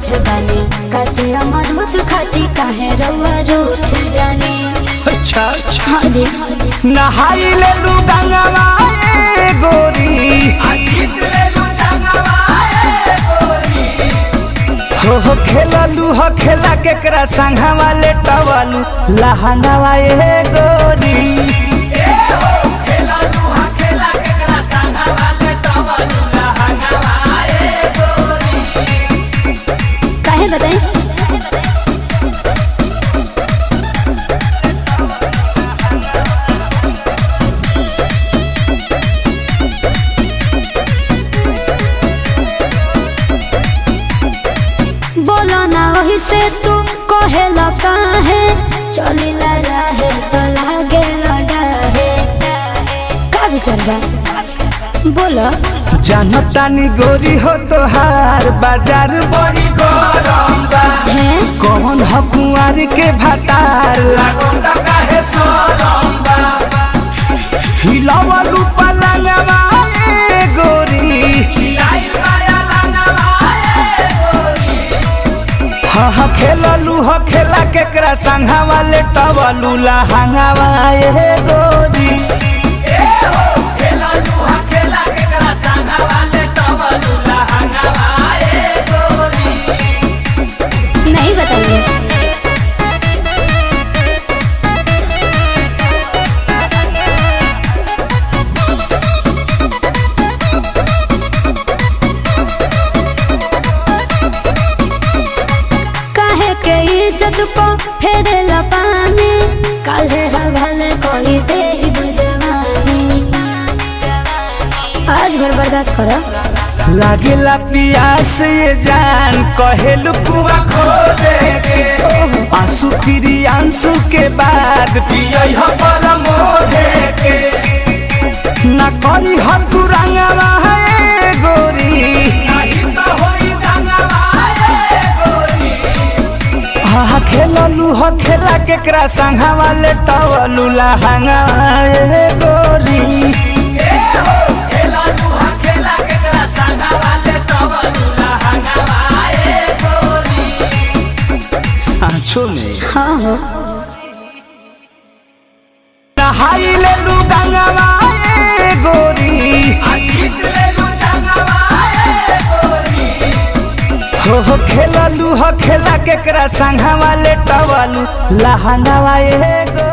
झूठ बने कच्चे अमरूद खाती काहे रउआ रूठ जाने। अच्छा हाँ जी नहाई ले लू गंगवा ए गोरी हो खेललू हो खेला केकरा संघा वाले टवलू लहंगावा ए गोरी काहे बताई। बोलो ना वही से तू कहे काहे चली ला रहे तो लागे लड़ाहे का विचार बा बोलो। जानतानी गोरी हो तोहार बाजार बड़ी गरम बा है कौन हो कुंवार के भतार लागोंदा काहे सरम बा हिलावलू पलंगवा ए गोरी चिल्लाइल माया लंगवा ए गोरी हा खेललू हो खेला केकरा संघा वाले टवलू लहंगावा ए गोरी नहीं बताइए। काहे के इज्जत को फेरे लपानी काहे हवाले कोई दे बुझवानी आज भर बर्दाश्त करो। लागेला पियास ये जान कहेलू कुआ खो देगे आंसू फिरी आंसू के बाद पियई हो परमो देके ना करी हो तू रंगवा है गोरी नहीं तो होई रंगवा है गोरी हा खेललू हो खेला केकरा संघा वाले टवलू लहंगा है गोरी सांचो में हाँ हो नहाई ले लू गंगवा ए गोरी हो खेललू हो खेला केकरा संघा वाले टवलू लहंगावा ए गोरी।